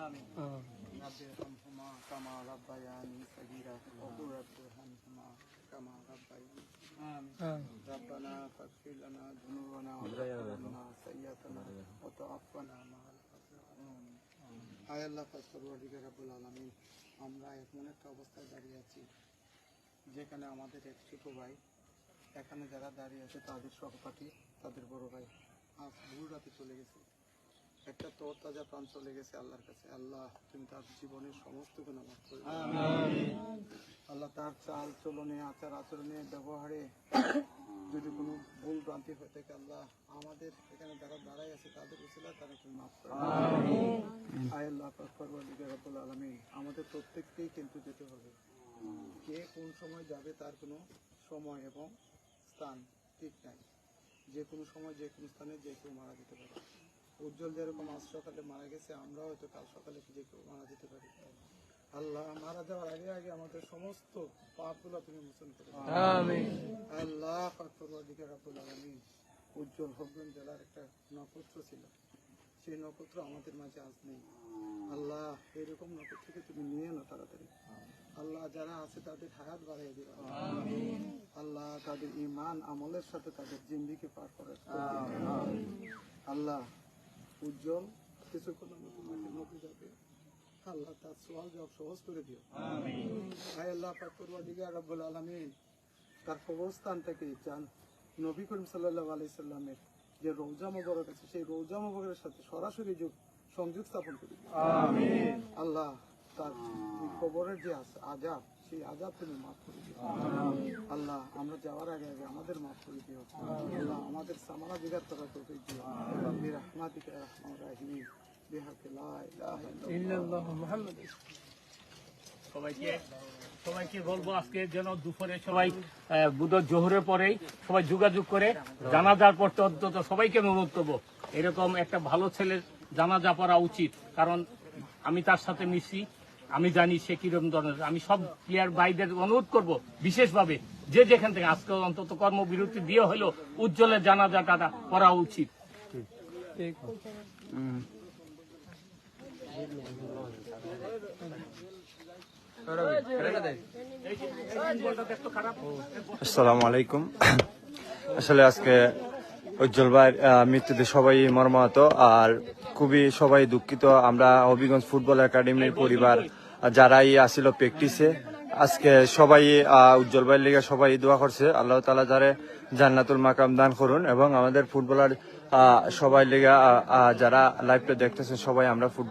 رب ارحمهما كما ربياني صغيرا وقل رب ارحمهما كما ربياني ربنا فاغفر لنا ذنوبنا وتقبلنا سيئاتنا وتوفنا مع الأبرار হায় আল্লাহ পরওয়ারদিগার রব্বুল আলামিন, আমরা এমন একটা অবস্থায় দাঁড়িয়ে আছি যেখানে আমাদের এক ছোট ভাই, এখানে যারা দাঁড়িয়ে আছে তাদের সহপাঠী, তাদের বড় ভাই আজ ভোর রাতে চলে গেছে। একটা তরতাজা প্রাণ চলে গেছে আল্লাহর কাছে। আল্লাহ, তুমি তার জীবনের সমস্ত গুনাহ মাফ করে দাও। আল্লাহ, তার চাল চলনে, আচার আচরণে, ব্যবহারে যদি কোনো ভুল ভ্রান্তি হয়ে থাকে, আল্লাহ আমাদের এখানে যারা দাঁড়ায় আছে তাদের উসিলায় তারা তুমি মাফ করে দাও। আয় আল্লাহ পরওয়ারদিগার রব্বুল আলামিন, আমাদের প্রত্যেককেই কিন্তু যেতে হবে। কে কোন সময় যাবে তার কোনো সময় এবং স্থান ঠিক নাই। যে কোনো সময় যে কোনো স্থানে যে কেউ মারা যেতে পারে। উজ্জ্বল যেরকম আজ সকালে মারা গেছে, আমরাও হয়তো কাল সকালে যে কেউ মারা যেতে পারি। আল্লাহ, মারা যাওয়ার আগে আগে আমাদের সমস্ত পাপগুলো তুমি মোচন করে দাও। আল্লাহ পরওয়ারদিগার রব্বুল আলামিন, উজ্জ্বল হবিগঞ্জ জেলার একটা নক্ষত্র ছিল, সেই নক্ষত্র আমাদের মাঝে আজ নেই। আল্লাহ, এরকম নক্ষত্রকে তুমি নিয়ে নাও তাড়াতাড়ি। আল্লাহ, যারা আছে তাদের হায়াত বাড়িয়ে দিও। আল্লাহ, তাদের ঈমান আমলের সাথে তাদের জিন্দেগি পার করে। আল্লাহ, উজ্জ্বল কিছুক্ষণ নবী যাবে, আল্লাহ তার সওয়াল জবাব সহজ করে দিও। হায় আল্লাহ পরওয়ারদিগার রব্বুল আলামিন, তার কবরস্থান থেকে যান নবী করিম সাল্লাল্লাহু আলাইহি সাল্লামের যে রওজা মুবারক আছে, সেই রওজা মুবারকের সাথে সরাসরি সংযোগ স্থাপন করি। আল্লাহ, তার কবরের যে আযাব, সেই আযাব তুমি মাফ করে দিও। আল্লাহ, আমরা যাওয়ার আগে আগে আমাদের মাফ করে দিও। আল্লাহ, আমাদের সামানা জিগার করার তৌফিক দিও। বিরহমাতিকা ইয়া আরহামার রাহিমিন, বিহাক্কি লা ইলাহা ইল্লাল্লাহ মুহাম্মাদ। সবাইকে বলবো আজকে যেন দুপুরে সবাই বুধ জোহরের পরেই সবাই যোগাযোগ করে জানাজার পড়তে অন্তত সবাইকে অনুরোধ করবো, এরকম একটা ভালো ছেলের জানাজা পড়া উচিত। কারণ আমি তার সাথে মিশি, আমি জানি সে কিরকম ধরনের। আমি সব প্লেয়ার ভাইদের অনুরোধ করব বিশেষভাবে, যে যেখান থেকে আজকে অন্তত কর্মবিরতি দিয়ে হলেও উজ্জ্বলের জানাজাটা পড়া উচিত। আসসালামু আলাইকুম। আসলে আজকে উজ্জ্বল ভাইয়ের মৃত্যুতে সবাই মর্মাহত আর খুবই সবাই দুঃখিত। আমরা হবিগঞ্জ ফুটবল একাডেমির পরিবার যারাই আসিল প্র্যাকটিসে, আজকে সবাই উজ্জ্বল ভাইয়ের লেগে সবাই দোয়া করছে, আল্লাহ তাআলা যারে জান্নাতুল মাকাম দান করুন। এবং আমাদের ফুটবলার সবাই লেগে যারা লাইভটা দেখতেছেন, সবাই আমরা